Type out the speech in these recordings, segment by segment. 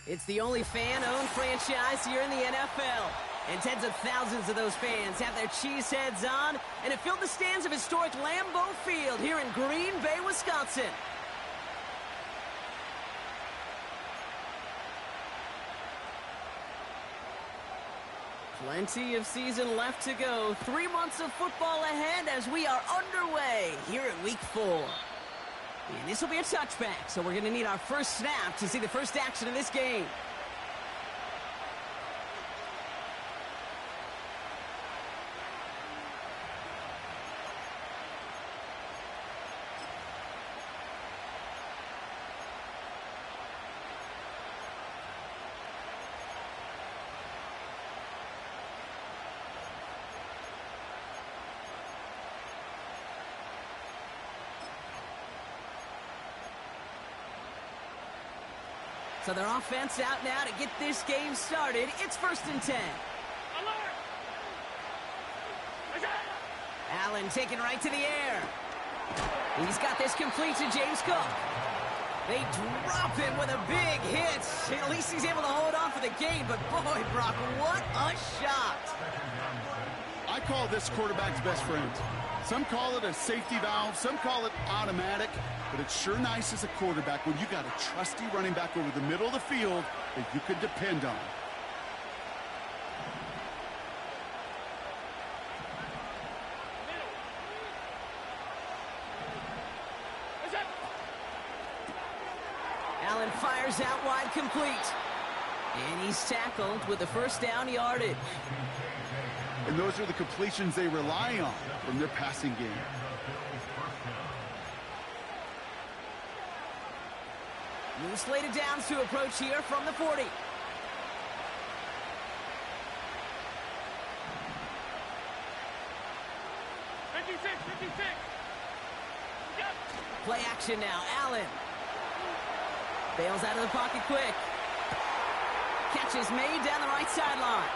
It's the only fan-owned franchise here in the NFL. And tens of thousands of those fans have their cheeseheads on, and it filled the stands of historic Lambeau Field here in Green Bay, Wisconsin. Plenty of season left to go. 3 months of football ahead as we are underway here at Week 4. And this will be a touchback, so we're going to need our first snap to see the first action of this game. So their offense out now to get this game started. It's 1st and 10. Allen taken right to the air. He's got this complete to James Cook. They drop him with a big hit. At least he's able to hold on for the game, but boy, Brock, what a shot. I call this quarterback's best friend. Some call it a safety valve, some call it automatic, but it's sure nice as a quarterback when you got a trusty running back over the middle of the field that you can depend on. Allen fires out wide, complete. And he's tackled with the first down yardage. And those are the completions they rely on from their passing game. New slated downs to approach here from the 40. Play action now. Allen bails out of the pocket quick. Catch is made down the right sideline.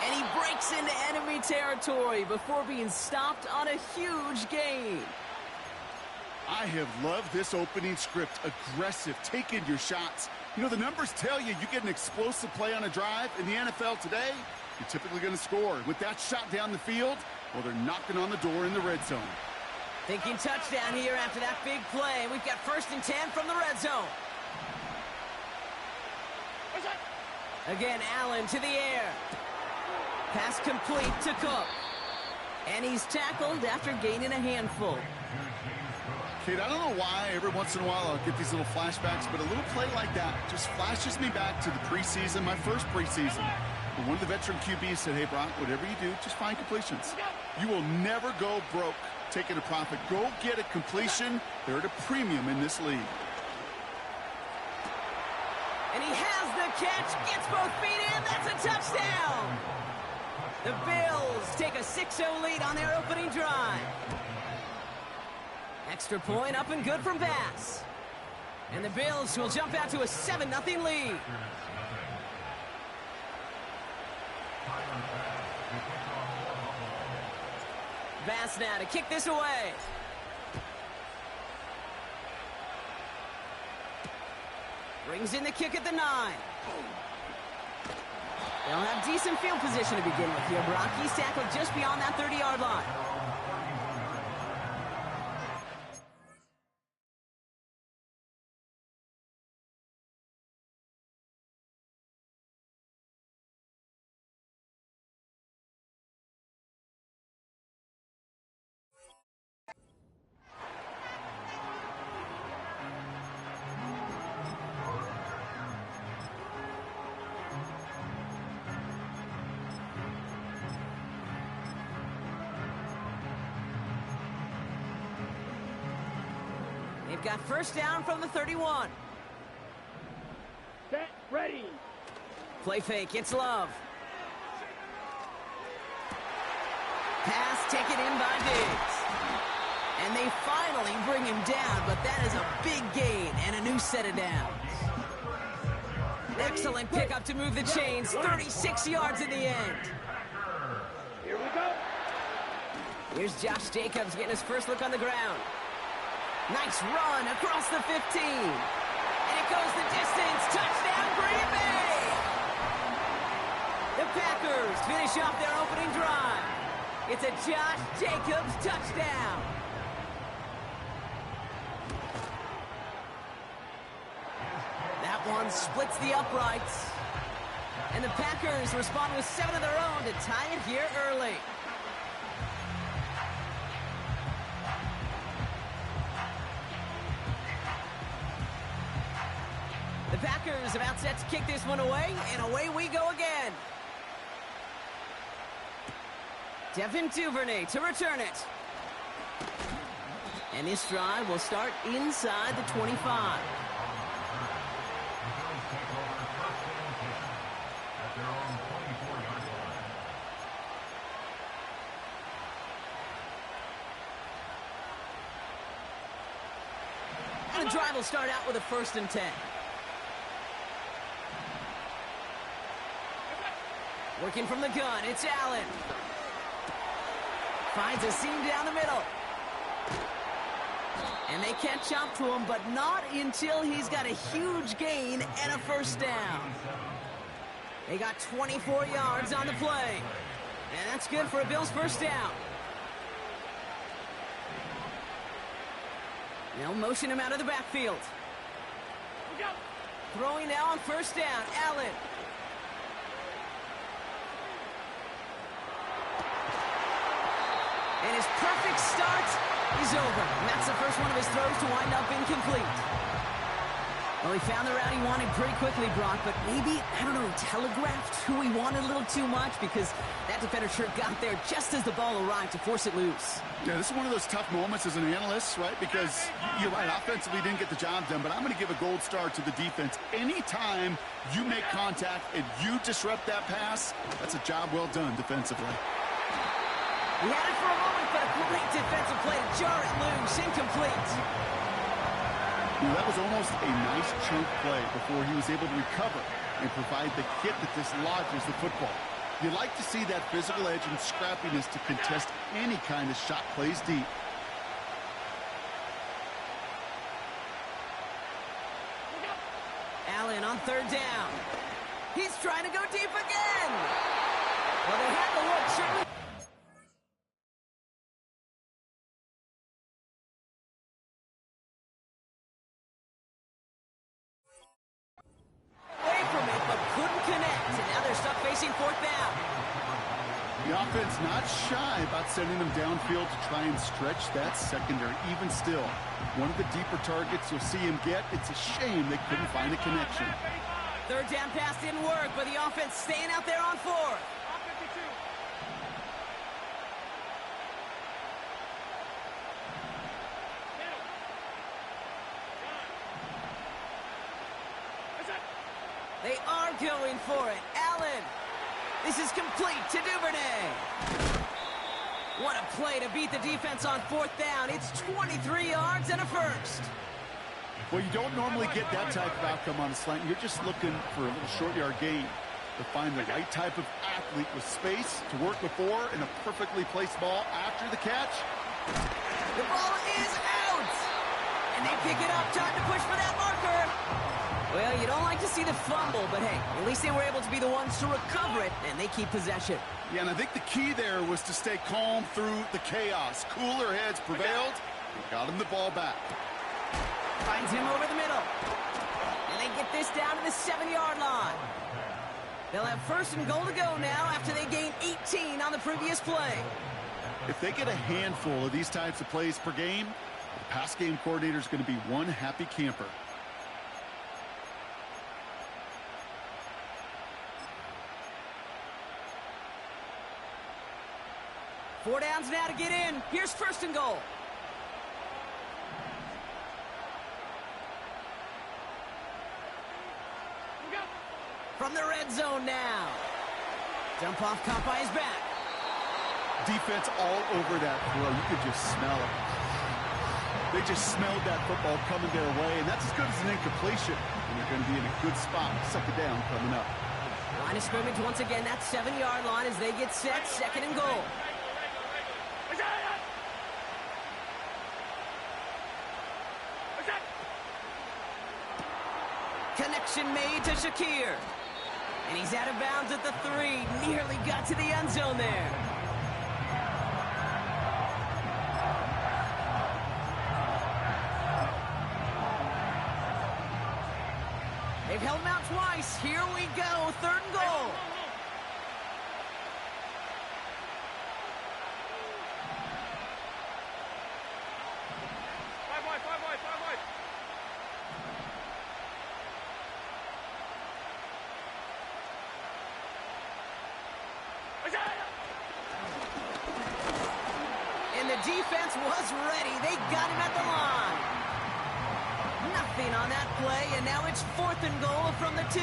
And he breaks into enemy territory before being stopped on a huge gain. I have loved this opening script. Aggressive, taking your shots. You know, the numbers tell you get an explosive play on a drive. In the NFL today, you're typically going to score. With that shot down the field, well, they're knocking on the door in the red zone. Thinking touchdown here after that big play. We've got 1st and 10 from the red zone. Again, Allen to the air. Pass complete to Cook. And he's tackled after gaining a handful. Kid, I don't know why every once in a while I'll get these little flashbacks, but a little play like that just flashes me back to the preseason, my first preseason. And one of the veteran QBs said, hey, Brock, whatever you do, just find completions. You will never go broke taking a profit. Go get a completion. They're at a premium in this league. And he has the catch, gets both feet in, that's a touchdown! The Bills take a 6-0 lead on their opening drive. Extra point up and good from Bass. And the Bills will jump out to a 7-0 lead. Bass now to kick this away. Brings in the kick at the 9. They'll have decent field position to begin with here, Brock. He's tackled just beyond that 30-yard line. They've got 1st down from the 31. Set, ready. Play fake, it's Love. Pass taken in by Diggs. And they finally bring him down, but that is a big gain and a new set of downs. Excellent pickup to move the chains. 36 yards in the end. Here we go. Here's Josh Jacobs getting his first look on the ground. Nice run across the 15. And it goes the distance. Touchdown, Green Bay! The Packers finish off their opening drive. It's a Josh Jacobs touchdown. That one splits the uprights. And the Packers respond with 7 of their own to tie it here early. The Packers about set to kick this one away, and away we go again. Devin Duvernay to return it. And this drive will start inside the 25. And the drive will start out with a 1st and 10. Working from the gun, it's Allen. Finds a seam down the middle. And they catch up to him, but not until he's got a huge gain and a 1st down. They got 24 yards on the play. And that's good for a Bills 1st down. They'll motion him out of the backfield. Throwing now on 1st down, Allen. And his perfect start is over. And that's the first one of his throws to wind up incomplete. Well, he found the route he wanted pretty quickly, Brock, but maybe, I don't know, he telegraphed who he wanted a little too much because that defender sure got there just as the ball arrived to force it loose. Yeah, this is one of those tough moments as an analyst, right? Because you're right, offensively didn't get the job done, but I'm going to give a gold star to the defense. Anytime you make contact and you disrupt that pass, that's a job well done defensively. He had it for a moment, but a great defensive play to jar it loose. Incomplete. That was almost a nice chunk play before he was able to recover and provide the hit that dislodges the football. You like to see that physical edge and scrappiness to contest any kind of shot plays deep. Allen on 3rd down. He's trying to go deep again. Well, they had the look, certainly. Away from it, but couldn't connect. And now they're stuck facing 4th down. The offense not shy about sending them downfield to try and stretch that secondary. Even still, one of the deeper targets you'll see him get. It's a shame they couldn't find a connection. 3rd down pass didn't work, but the offense staying out there on 4th. They are going for it. Allen. This is complete to Duvernay. What a play to beat the defense on 4th down. It's 23 yards and a 1st. Well, you don't normally get that type of outcome on a slant. You're just looking for a little short yard gain. To find the right type of athlete with space to work before and a perfectly placed ball after the catch. The ball is out. And they pick it up. Time to push for that marker. Well, you don't like to see the fumble, but hey, at least they were able to be the ones to recover it, and they keep possession. Yeah, and I think the key there was to stay calm through the chaos. Cooler heads prevailed and got him the ball back. Finds him over the middle. And they get this down to the 7-yard line. They'll have 1st and goal to go now after they gain 18 on the previous play. If they get a handful of these types of plays per game, the pass game coordinator is going to be one happy camper. Four downs now to get in. Here's 1st and goal. From the red zone now. Dump off caught by his back. Defense all over that throw. You could just smell it. They just smelled that football coming their way, and that's as good as an incompletion. And they're going to be in a good spot to suck it down coming up. Line of scrimmage once again, that 7-yard line as they get set, 2nd and goal. Deflection made to Shakir. And he's out of bounds at the 3. Nearly got to the end zone there. They've held him out twice. Here we go. 3rd and goal. And the defense was ready. They got him at the line. Nothing on that play, and now it's 4th and goal from the 2.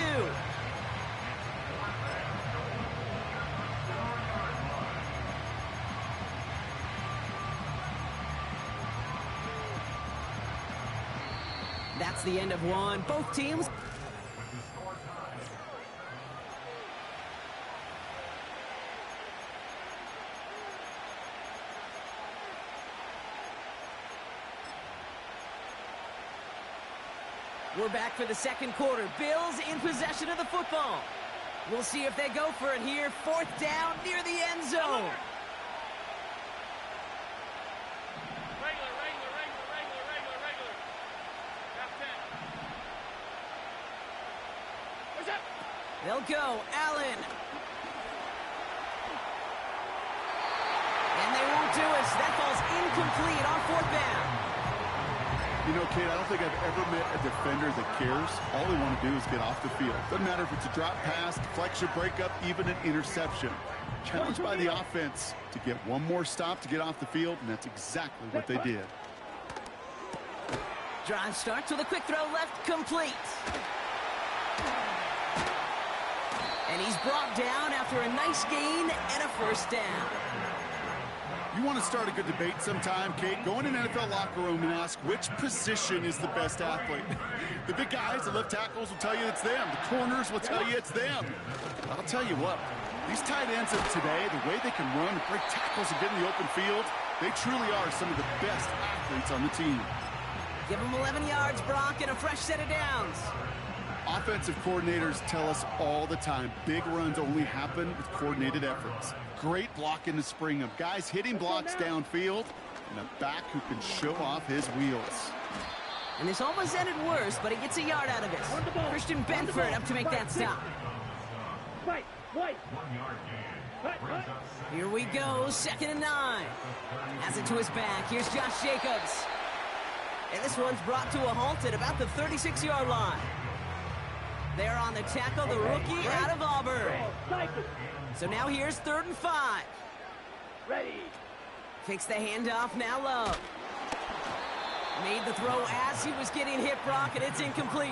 That's the end of one. Both teams. We're back for the 2nd quarter. Bills in possession of the football. We'll see if they go for it here. 4th down near the end zone. They'll go. Allen. And they won't do it. That falls incomplete on 4th down. You know, Kate, I don't think I've ever met a defender that cares. All they want to do is get off the field. Doesn't matter if it's a drop pass, deflection, breakup, even an interception. Challenged by the offense to get one more stop to get off the field, and that's exactly what they did. Drive starts with a quick throw left, complete. And he's brought down after a nice gain and a 1st down. You want to start a good debate sometime, Kate? Go in an NFL locker room and ask which position is the best athlete. The big guys, the left tackles will tell you it's them. The corners will tell you it's them. I'll tell you what, these tight ends of today, the way they can run, break tackles, and get in the open field, they truly are some of the best athletes on the team. Give them 11 yards, Brock, and a fresh set of downs. Offensive coordinators tell us all the time, big runs only happen with coordinated efforts. Great blocking to spring them. Guys hitting blocks downfield, and a back who can show off his wheels. And this almost ended worse, but he gets a yard out of it. Christian Benford up to make that stop. Here we go, 2nd and 9. Has it to his back. Here's Josh Jacobs. And this one's brought to a halt at about the 36-yard line. There on the tackle, the rookie out of Auburn. So now here's 3rd and 5. Ready. Takes the handoff, now Love. Made the throw as he was getting hit, Brock, and it's incomplete.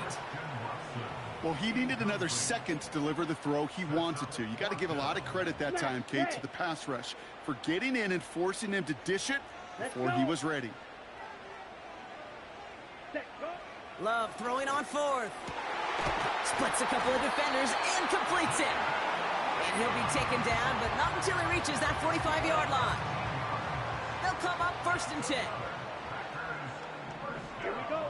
Well, he needed another second to deliver the throw he wanted to. You got to give a lot of credit that time, Kate, to the pass rush for getting in and forcing him to dish it before he was ready. Love throwing on 4th. Splits a couple of defenders and completes it. And he'll be taken down, but not until he reaches that 45-yard line. They'll come up 1st and 10. Here we go.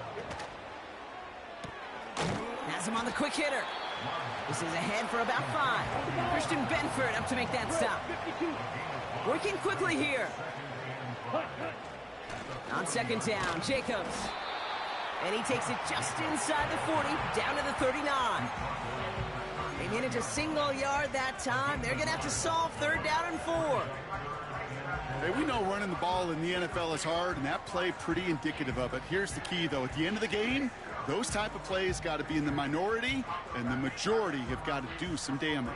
Has him on the quick hitter. This is ahead for about 5. Christian Benford up to make that stop. Working quickly here. On 2nd down, Jacobs. And he takes it just inside the 40, down to the 39. They manage a single yard that time. They're going to have to solve 3rd down and 4. Hey, we know running the ball in the NFL is hard, and that play pretty indicative of it. Here's the key, though. At the end of the game, those type of plays got to be in the minority, and the majority have got to do some damage.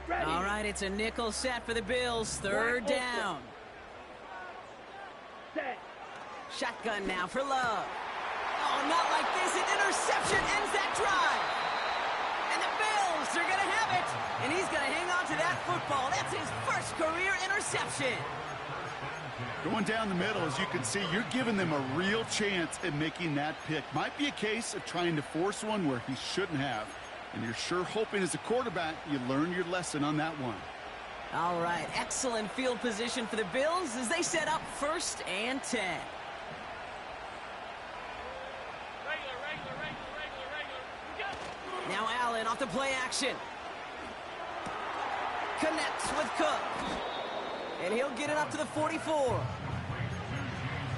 Ready. All right, it's a nickel set for the Bills. 3rd down. Set. Shotgun now for Love. Oh, not like this. An interception ends that drive. And the Bills are going to have it. And he's going to hang on to that football. That's his first career interception. Going down the middle, as you can see, you're giving them a real chance at making that pick. Might be a case of trying to force one where he shouldn't have. And you're sure hoping as a quarterback you learn your lesson on that one. All right, excellent field position for the Bills as they set up 1st and 10. Now Allen off the play action. Connects with Cook. And he'll get it up to the 44.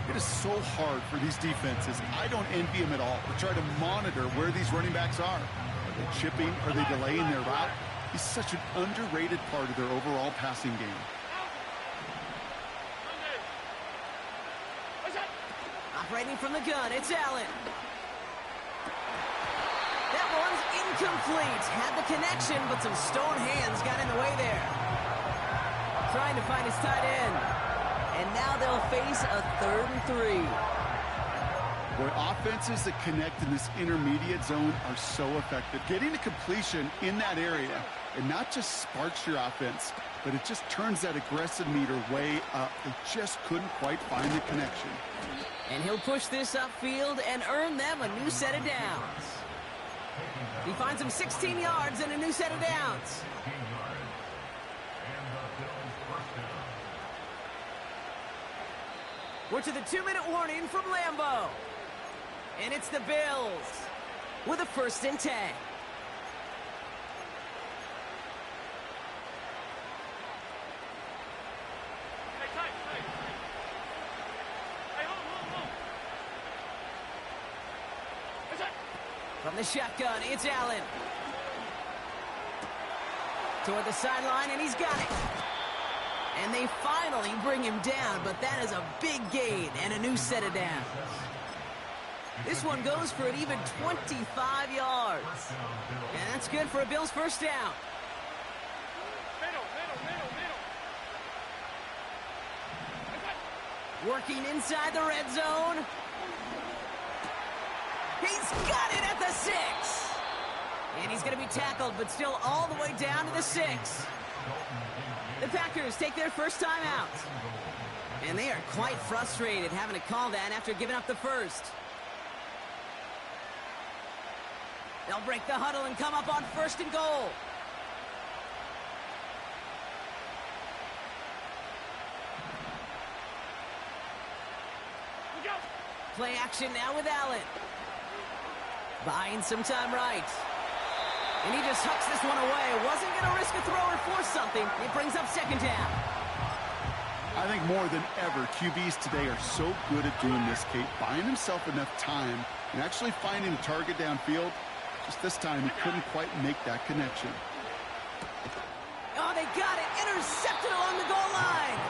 It is so hard for these defenses. I don't envy them at all. To try to monitor where these running backs are. Are they chipping? Are they delaying their route? He's such an underrated part of their overall passing game. Operating from the gun, it's Allen. That one's incomplete. Had the connection, but some stone hands got in the way there. Trying to find his tight end. And now they'll face a 3rd and 3. Boy, offenses that connect in this intermediate zone are so effective. Getting a completion in that area, it not just sparks your offense, but it just turns that aggressive meter way up. They just couldn't quite find the connection. And he'll push this upfield and earn them a new set of downs. He finds him 16 yards and a new set of downs. We're to the 2-minute warning from Lambeau. And it's the Bills with a 1st and 10. From the shotgun, it's Allen. Toward the sideline, and he's got it. And they finally bring him down, but that is a big gain and a new set of downs. This one goes for an even 25 yards. And that's good for a Bills 1st down. Working inside the red zone. He's got it at the 6. And he's going to be tackled, but still all the way down to the 6. The Packers take their first time out. And they are quite frustrated having to call that after giving up the 1st. They'll break the huddle and come up on 1st and goal. Play action now with Allen. Buying some time right. And he just hucks this one away. Wasn't going to risk a throw or force something. It brings up 2nd down. I think more than ever, QBs today are so good at doing this, Kate. Buying himself enough time and actually finding a target downfield. Just this time, he couldn't quite make that connection. Oh, they got it. Intercepted along the goal line.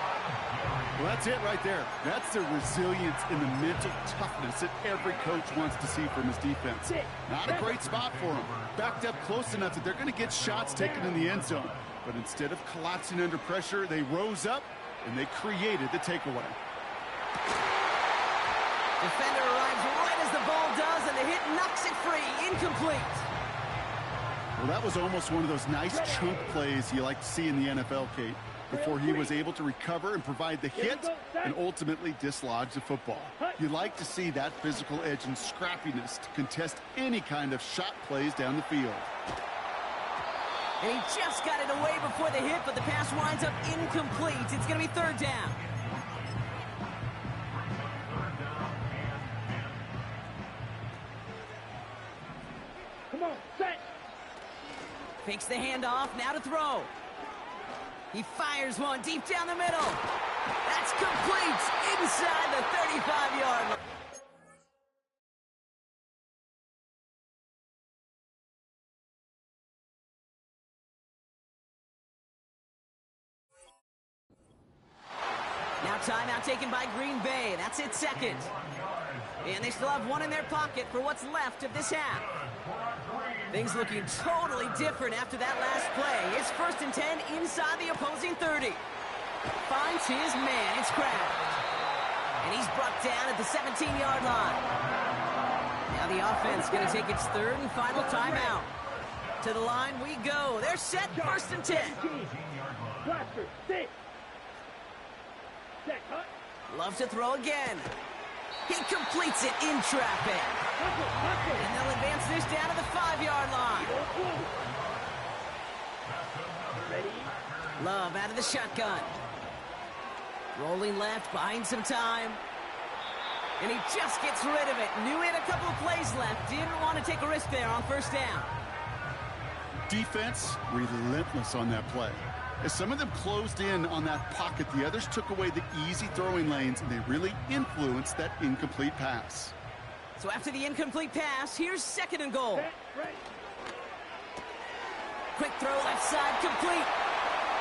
Well, that's it right there. That's the resilience and the mental toughness that every coach wants to see from his defense. Not a great spot for him. Backed up close enough that they're going to get shots taken in the end zone. But instead of collapsing under pressure, they rose up and they created the takeaway. Defender arrives right as the ball does, and the hit knocks it free. Incomplete. Well, that was almost one of those nice chunk plays you like to see in the NFL, Kate, before he was able to recover and provide the hit and ultimately dislodge the football. You like to see that physical edge and scrappiness to contest any kind of shot plays down the field. And he just got it away before the hit, but the pass winds up incomplete. It's going to be 3rd down. Come on, set. Fakes the handoff, now to throw. He fires one deep down the middle. That's complete inside the 35-yard line. Now timeout taken by Green Bay. That's it, 2nd. And they still have one in their pocket for what's left of this half. Things looking totally different after that last play. It's 1st and 10 inside the opposing 30. Finds his man. It's Kraft. And he's brought down at the 17-yard line. Now the offense going to take its 3rd and final timeout. To the line we go. They're set, 1st and 10. Blaster, 6. Set, cut. Loves to throw again. He completes it in traffic. And they'll advance this down to the 5-yard line. Ready? Love out of the shotgun. Rolling left, buying some time. And he just gets rid of it. Knew he had a couple of plays left. Didn't want to take a risk there on first down. Defense, relentless on that play. As some of them closed in on that pocket, the others took away the easy throwing lanes, and they really influenced that incomplete pass. So after the incomplete pass, here's 2nd and goal. Quick throw left side, complete.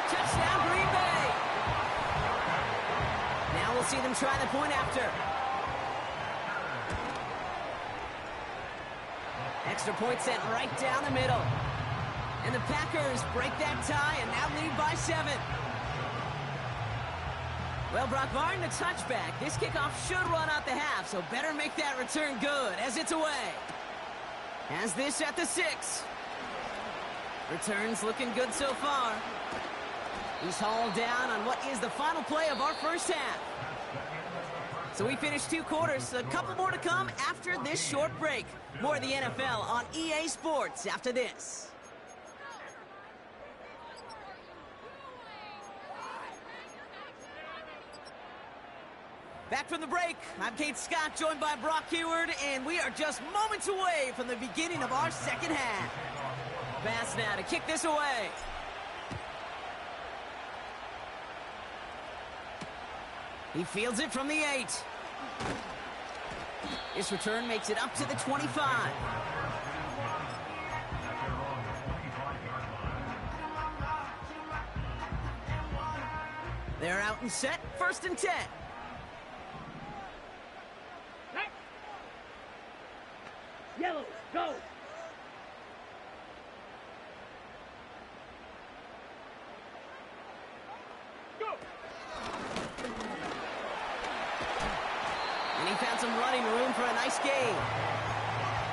Touchdown, Green Bay. Now we'll see them try the point after. Extra point sent right down the middle. And the Packers break that tie and now lead by 7. Well, Brock, barring the touchback, this kickoff should run out the half, so better make that return good as it's away. Has this at the 6. Returns looking good so far. He's hauled down on what is the final play of our first half. So we finished 2 quarters. A couple more to come after this short break. More of the NFL on EA Sports after this. Back from the break, I'm Kate Scott, joined by Brock Huard, and we are just moments away from the beginning of our second half. Pass now to kick this away. He fields it from the 8. This return makes it up to the 25. They're out and set, 1st and 10. Yellow, go! Go! And he found some running room for a nice gain.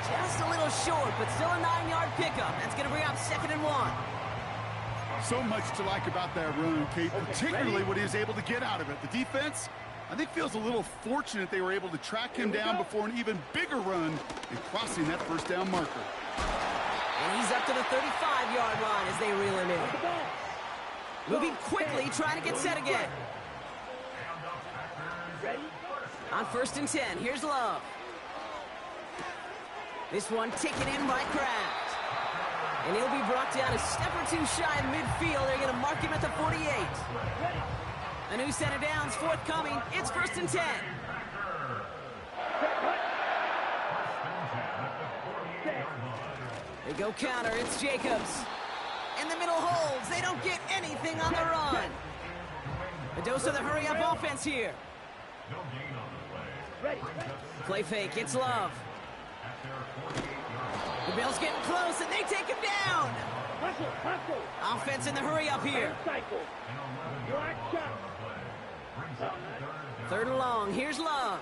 Just a little short, but still a 9-yard pickup. That's going to bring up 2nd and 1. So much to like about that run, Kate, particularly what he was able to get out of it. The defense, I think, feels a little fortunate they were able to track him down before an even bigger run and crossing that first down marker. And he's up to the 35-yard line as they reel him in. Moving quickly, trying to get set again. On 1st and 10, here's Love. This one taken in by Kraft. And he'll be brought down a step or 2 shy of midfield. They're going to mark him at the 48. A new set of downs forthcoming. It's 1st and 10. They go counter. It's Jacobs. In the middle holds. They don't get anything on the run. A dose of the hurry-up offense here. Play fake. It's Love. The Bills getting close, and they take him down. Offense in the hurry-up here. 3rd and long. Here's Love.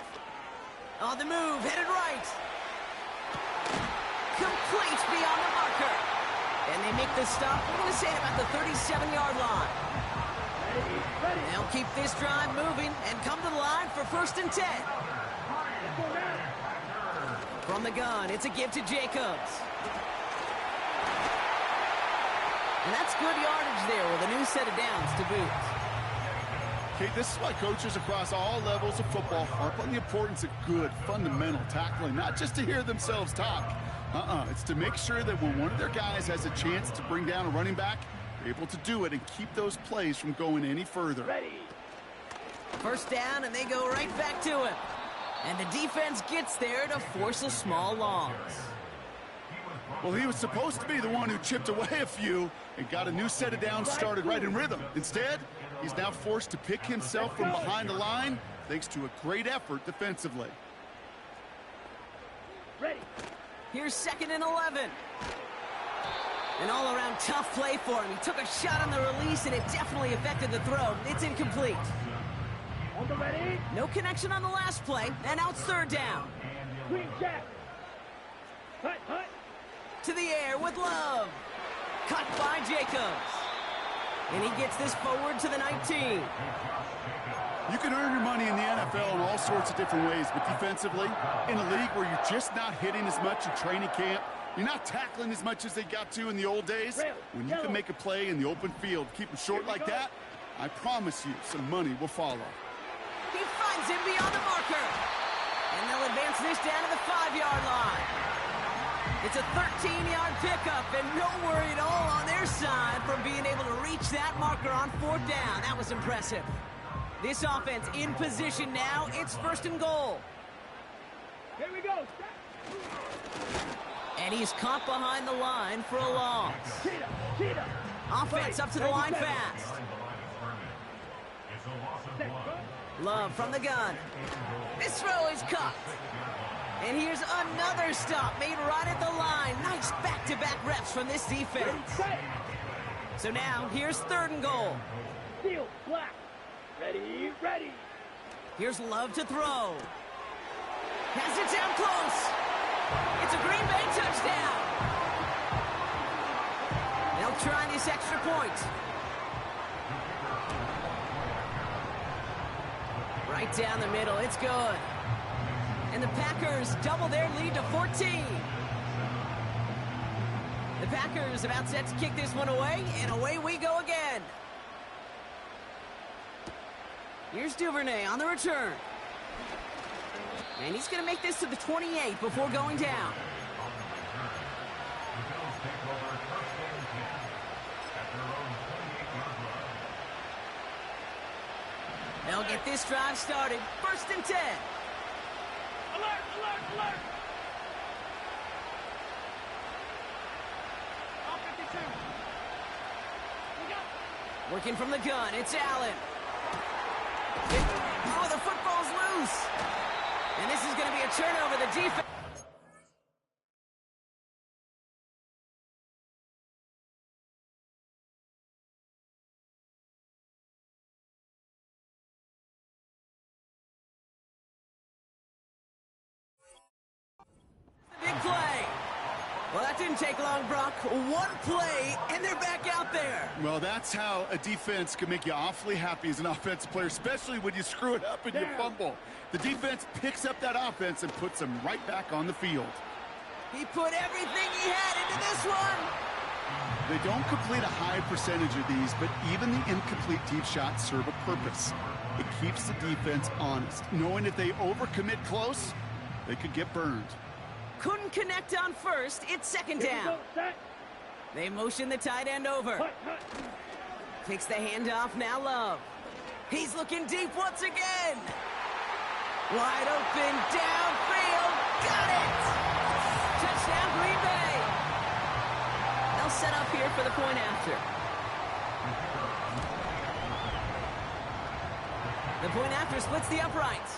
On the move, headed right. Complete beyond the marker. And they make the stop. We're going to say it about the 37-yard line. They'll keep this drive moving and come to the line for 1st and 10. From the gun, it's a give to Jacobs. And that's good yardage there with a new set of downs to boot. Okay, this is why coaches across all levels of football harp on the importance of good, fundamental tackling, not just to hear themselves talk. It's to make sure that when one of their guys has a chance to bring down a running back, they're able to do it and keep those plays from going any further. First down, and they go right back to him. And the defense gets there to force a small loss. Well, he was supposed to be the one who chipped away a few and got a new set of downs started right in rhythm. Instead, he's now forced to pick himself from behind the line thanks to a great effort defensively. Here's 2nd and 11. An all-around tough play for him. He took a shot on the release, and it definitely affected the throw. It's incomplete. No connection on the last play, and now it's 3rd down. To the air with Love. Cut by Jacobs. And he gets this forward to the 19. You can earn your money in the NFL in all sorts of different ways, but defensively, in a league where you're just not hitting as much in training camp, You're not tackling as much as they got to in the old days. Red, When you yellow. can make a play in the open field, keep them short Here we like go. that, I promise you some money will follow. He finds him beyond the marker. And they'll advance this down to the 5-yard line. It's a 13-yard pickup, and no worry at all on their side from being able to reach that marker on 4th down. That was impressive. This offense in position now. It's 1st and goal. Here we go. And he's caught behind the line for a loss. Cheetah. Offense up to the line fast. Love from the gun. This throw is caught. And here's another stop made right at the line. Nice back-to-back reps from this defense. So now, here's 3rd and goal. Steel, black. Ready. Here's Love to throw. Has it down close. It's a Green Bay touchdown. They'll try this extra point. Right down the middle, it's good. And the Packers double their lead to 14. The Packers about set to kick this one away, and away we go again. Here's Duvernay on the return. And he's going to make this to the 28 before going down. They'll get this drive started. 1st and 10. Alert. All 52. We got Working from the gun, it's Allen. Oh, the football's loose. And this is going to be a turnover. The defense. Big play. Well, that didn't take long, Brock. One play, and they're back out there. Well, that's how a defense can make you awfully happy as an offensive player, especially when you screw it up and you fumble. The defense picks up that offense and puts them right back on the field. He put everything he had into this one. They don't complete a high percentage of these, but even the incomplete deep shots serve a purpose. It keeps the defense honest, knowing if they overcommit close, they could get burned. Couldn't connect on 1st. It's 2nd Here we down. go. Set. They motion the tight end over. Hut. Takes the handoff, now Love. He's looking deep once again. Wide open, downfield, got it! Touchdown, Green Bay. They'll set up here for the point after. The point after splits the uprights.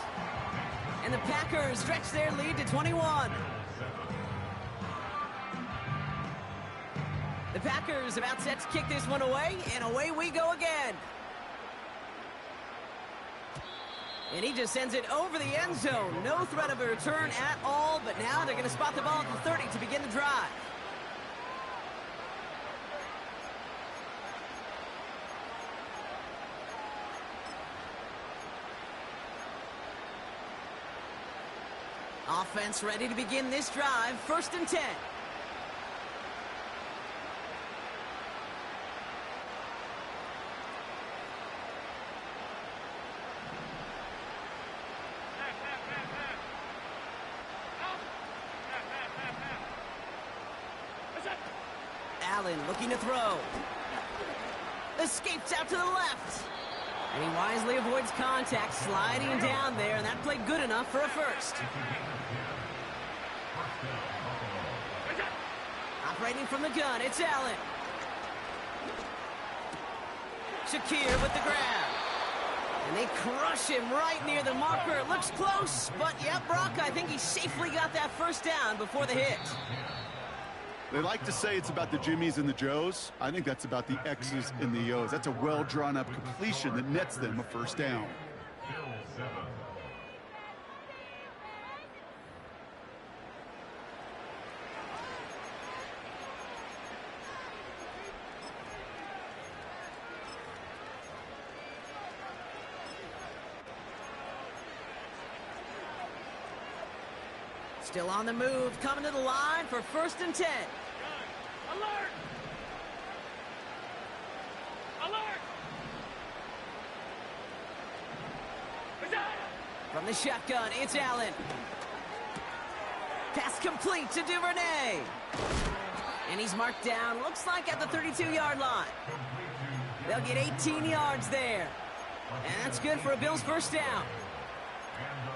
And the Packers stretch their lead to 21. The Packers about set to kick this one away, and away we go again. And he just sends it over the end zone. No threat of a return at all, but now they're going to spot the ball at the 30 to begin the drive. Offense ready to begin this drive. 1st and 10. Allen looking to throw. Escapes out to the left. And he wisely avoids contact, sliding down there, and that played good enough for a 1st. Operating from the gun, it's Allen. Shakir with the grab. And they crush him right near the marker. It looks close, but yeah, Brock, I think he safely got that 1st down before the hit. They like to say it's about the Jimmies and the Joes. I think that's about the X's and the O's. That's a well-drawn-up completion that nets them a 1st down. Still on the move, coming to the line for 1st and 10. Alert! Alert! From the shotgun, it's Allen. Pass complete to Duvernay. And he's marked down, looks like at the 32-yard line. They'll get 18 yards there. And that's good for a Bills 1st down.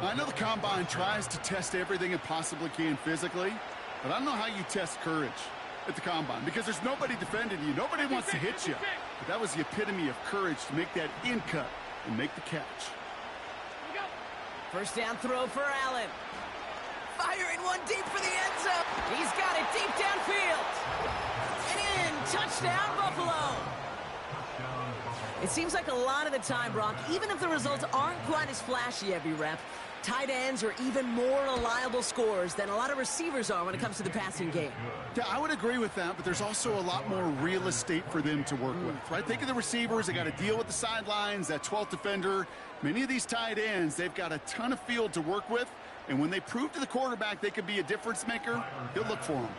I know the Combine tries to test everything it possibly can physically, but I don't know how you test courage at the Combine because there's nobody defending you. Nobody wants to hit you. But that was the epitome of courage to make that in cut and make the catch. 1st down throw for Allen. Firing one deep for the end zone. He's got it deep downfield. And in. Touchdown, Buffalo. It seems like a lot of the time, Brock, even if the results aren't quite as flashy every rep, tight ends are even more reliable scorers than a lot of receivers are when it comes to the passing game. Yeah, I would agree with that, but there's also a lot more real estate for them to work with, right? Think of the receivers. They got to deal with the sidelines, that 12th defender. Many of these tight ends, they've got a ton of field to work with, and when they prove to the quarterback they could be a difference maker, he'll look for them.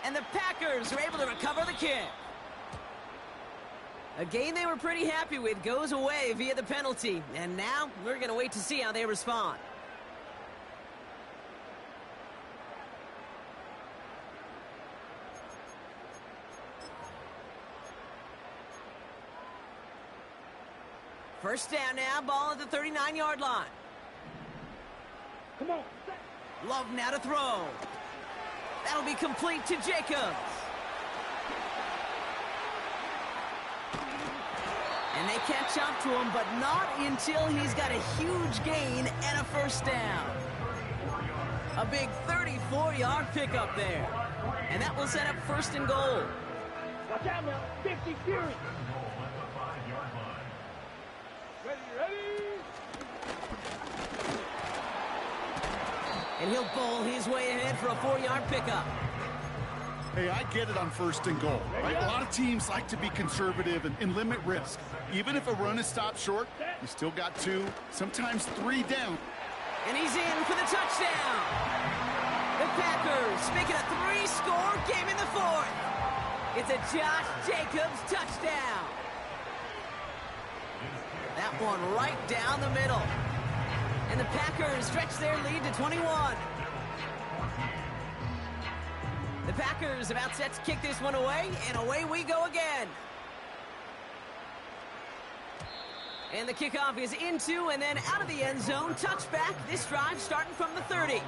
And the Packers are able to recover the kick. A game they were pretty happy with goes away via the penalty. And now we're going to wait to see how they respond. First down now, ball at the 39-yard line. Come on. Love now to throw. That'll be complete to Jacobs. And they catch up to him, but not until he's got a huge gain and a 1st down. A big 34-yard pickup there. And that will set up 1st and goal. Watch out now. 50 Fury. Ready. And he'll bowl his way ahead for a 4-yard pickup. Hey, I get it on 1st and goal, right? A lot of teams like to be conservative and limit risk. Even if a run is stopped short, you still got 2, sometimes 3 down. And he's in for the touchdown. The Packers making a 3-score game in the 4th. It's a Josh Jacobs touchdown. That one right down the middle. And the Packers stretch their lead to 21. The Packers about set to kick this one away, and away we go again. And the kickoff is into and then out of the end zone. Touchback, this drive starting from the 30.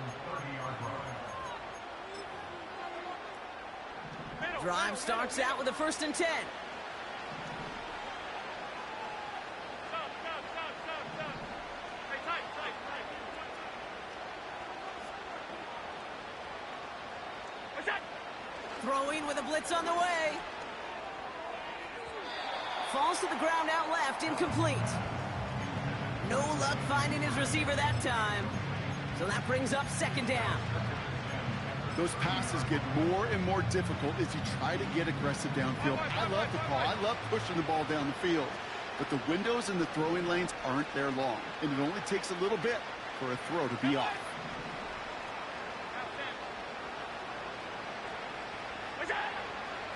Drive starts out with a 1st and 10. Throwing with a blitz on the way. Falls to the ground out left, incomplete. No luck finding his receiver that time. So that brings up 2nd down. Those passes get more and more difficult as you try to get aggressive downfield. I love the call. I love pushing the ball down the field. But the windows in the throwing lanes aren't there long. And it only takes a little bit for a throw to be off.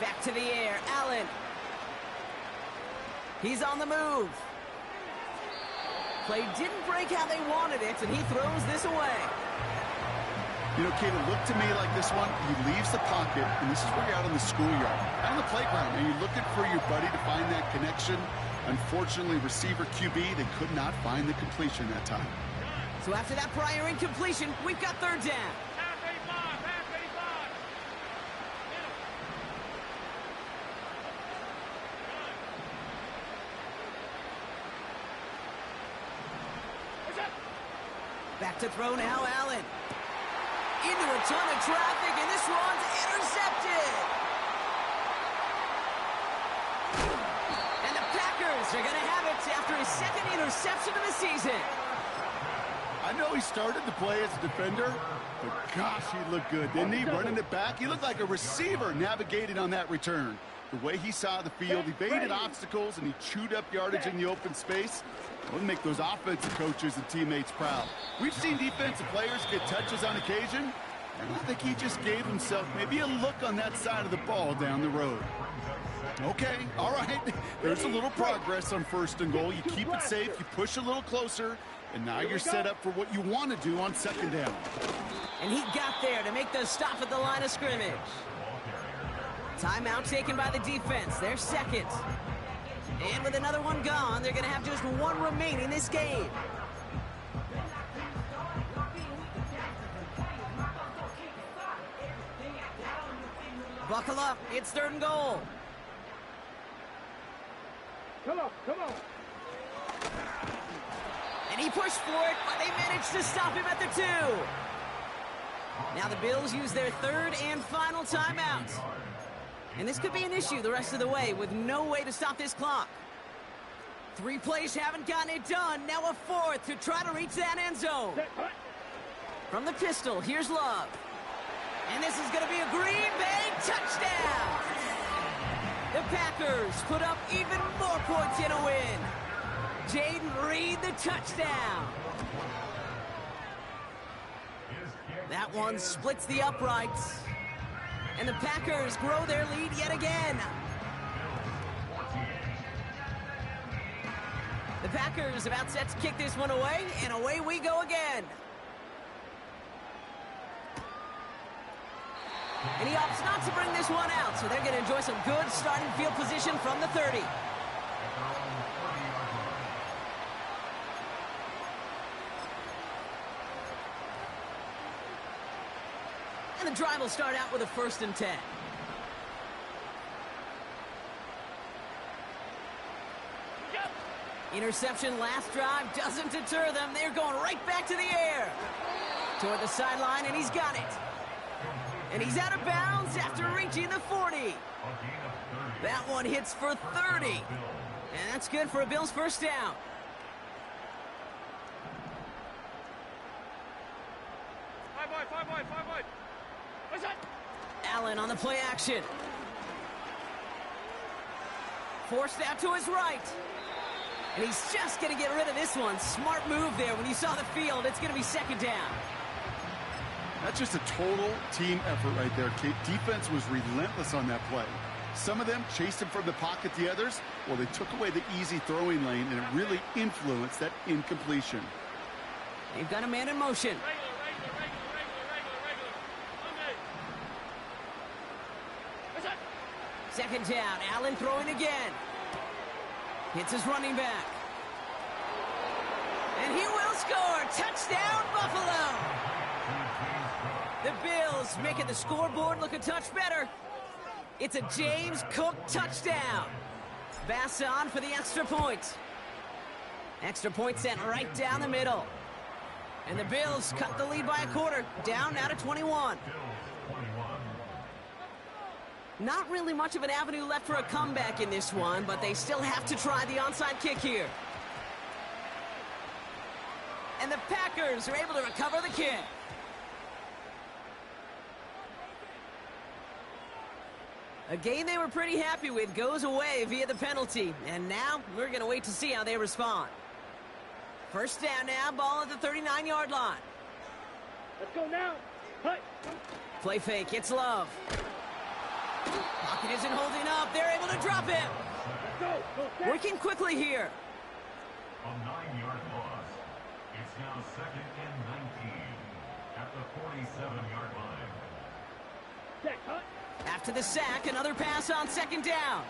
Back to the air, Allen. He's on the move. Play didn't break how they wanted it, and he throws this away. You know, Kate, it looked to me like this one, he leaves the pocket, and this is where you're out on the schoolyard, out on the playground, and you're looking for your buddy to find that connection. Unfortunately, receiver QB, they could not find the completion that time. So after that prior incompletion, we've got 3rd down. Back to throw now, Allen. Into a ton of traffic, and this one's intercepted. And the Packers are going to have it after his 2nd interception of the season. I know he started the play as a defender, but gosh, he looked good, didn't he? Running it back, he looked like a receiver navigating on that return. The way he saw the field, evaded obstacles, and he chewed up yardage in the open space. It would make those offensive coaches and teammates proud. We've seen defensive players get touches on occasion, and I think he just gave himself maybe a look on that side of the ball down the road. Okay, all right. There's a little progress on 1st and goal. You keep it safe, you push a little closer, and now you're set up for what you want to do on 2nd down. And he got there to make the stop at the line of scrimmage. Timeout taken by the defense. They're 2nd. And with another one gone, they're going to have just one remaining this game. Buckle up. It's 3rd and goal. Come on, come on. And he pushed for it, but they managed to stop him at the 2. Now the Bills use their 3rd and final timeout. And this could be an issue the rest of the way with no way to stop this clock. 3 plays haven't gotten it done. Now a 4th to try to reach that end zone. From the pistol, here's Love. And this is going to be a Green Bay touchdown. The Packers put up even more points in a win. Jaden Reed, the touchdown. That one splits the uprights. And the Packers grow their lead yet again. The Packers about set to kick this one away, and away we go again. And he opts not to bring this one out, so they're going to enjoy some good starting field position from the 30. And the drive will start out with a 1st and 10. Interception last drive doesn't deter them. They're going right back to the air. Toward the sideline, and he's got it. And he's out of bounds after reaching the 40. That one hits for 30. And that's good for a Bills 1st down. Five wide. What's that? Allen on the play action. Forced out to his right. And he's just going to get rid of this one. Smart move there. When you saw the field, it's going to be 2nd down. That's just a total team effort right there, Kate. Defense was relentless on that play. Some of them chased him from the pocket. The others, well, they took away the easy throwing lane, and it really influenced that incompletion. They've got a man in motion. What's that? 2nd down. Allen throwing again. Hits his running back. And he will score. Touchdown, Buffalo. The Bills making the scoreboard look a touch better. It's a James Cook touchdown. Bass on for the extra point. Extra point sent right down the middle. And the Bills cut the lead by a quarter. Down now to 21. Not really much of an avenue left for a comeback in this one, but they still have to try the onside kick here. And the Packers are able to recover the kick. A game they were pretty happy with goes away via the penalty. And now we're going to wait to see how they respond. 1st down now, ball at the 39-yard line. Let's go now. Hey. Play fake, it's Love. Pocket isn't holding up. They're able to drop him. Let's go. Working quickly here. A 9-yard loss. It's now 2nd and 19 at the 47-yard line. Check, cut. After the sack, another pass on 2nd down.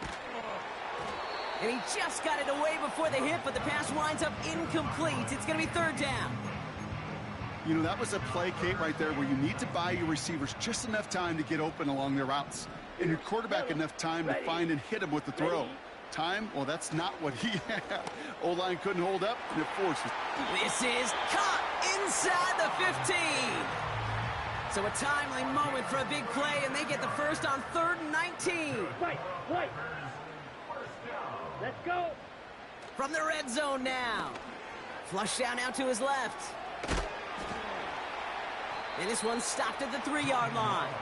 And he just got it away before the hit, but the pass winds up incomplete. It's going to be 3rd down. You know, that was a play, Kate, right there where you need to buy your receivers just enough time to get open along their routes. And your quarterback enough time to find and hit him with the throw. Time, well, that's not what he had. O-line couldn't hold up, and it forces. This is caught inside the 15. So a timely moment for a big play, and they get the first on 3rd and 19. Right. Let's go. From the red zone now. Flush down out to his left. And this one's stopped at the 3-yard line.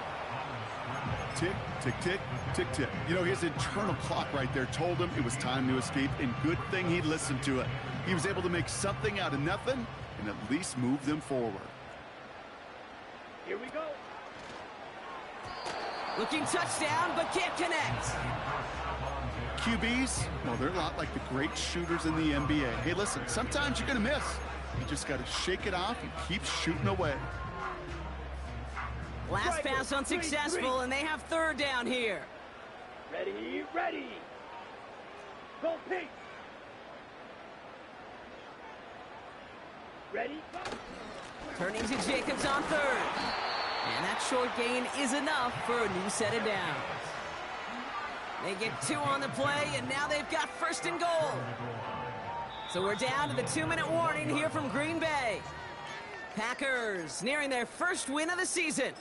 Tick, tick, tick, tick, tick. You know, his internal clock right there told him it was time to escape, and good thing he listened to it. He was able to make something out of nothing and at least move them forward. Here we go. Looking touchdown, but can't connect. QBs, well, they're a lot like the great shooters in the NBA. Hey, listen, sometimes you're going to miss. You just got to shake it off and keep shooting away. Last pass unsuccessful, and they have 3rd down here. Ready, ready. Go Pink. Ready, go. Turning to Jacobs on 3rd. And that short gain is enough for a new set of downs. They get 2 on the play, and now they've got 1st and goal. So we're down to the 2-minute warning here from Green Bay. Packers nearing their 1st win of the season.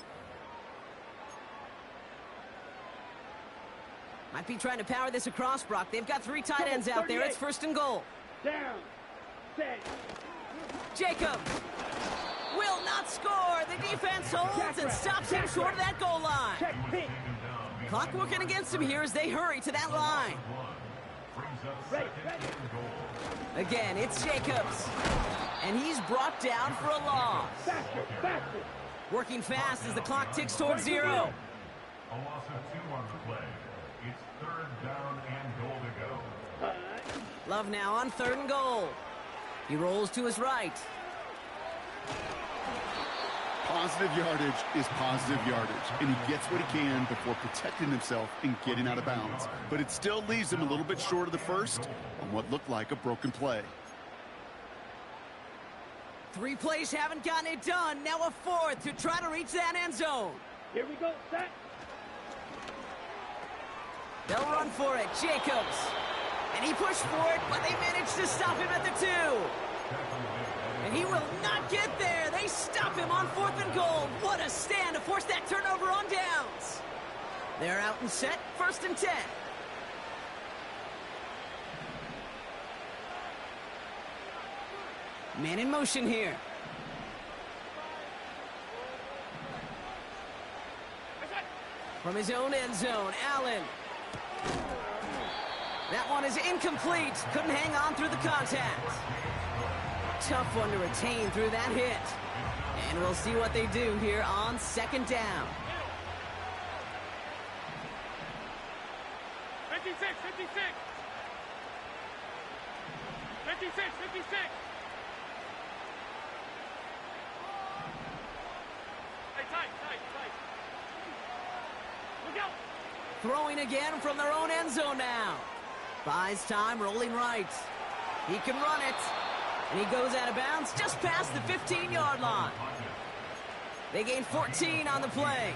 Might be trying to power this across, Brock. They've got 3 tight ends out there. It's 1st and goal. Down. Set. Jacobs will not score. The defense holds and stops him short of that goal line. Check Pink. Clock working against him here as they hurry to that line. Ready, ready. Again, it's Jacobs. And he's brought down for a loss. Faster, faster. Working fast as the clock ticks towards 0. A loss of 2 on the play. It's 3rd down and goal to go. Love now on 3rd and goal. He rolls to his right. Positive yardage is positive yardage, and he gets what he can before protecting himself and getting out of bounds. But it still leaves him a little bit short of the 1st on what looked like a broken play. 3 plays haven't gotten it done. Now a 4th to try to reach that end zone. Here we go. Set. They'll run for it. Jacobs. And he pushed for it, but they managed to stop him at the 2. And he will not get there. They stop him on 4th and goal. What a stand to force that turnover on downs. They're out and set. 1st and 10. Man in motion here. From his own end zone, Allen. That one is incomplete. Couldn't hang on through the contact. Tough one to retain through that hit. And we'll see what they do here on 2nd down. 56, 56. 56, 56. Hey, tight. Look out. Throwing again from their own end zone now. Buys time, rolling right. He can run it. And he goes out of bounds just past the 15-yard line. They gain 14 on the play.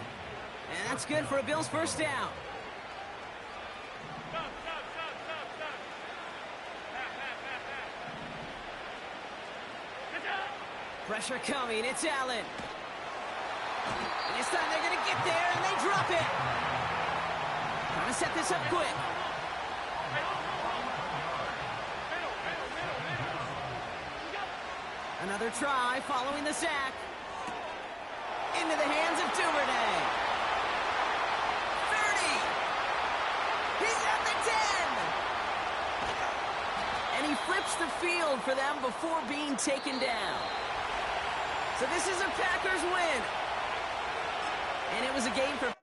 And that's good for a Bills 1st down. Stop. Get down. Pressure coming. It's Allen. And this time they're going to get there, and they drop it. Trying to set this up quick. Another try following the sack. Into the hands of Duvernay. 30. He's at the 10. And he flips the field for them before being taken down. So this is a Packers win. And it was a gain for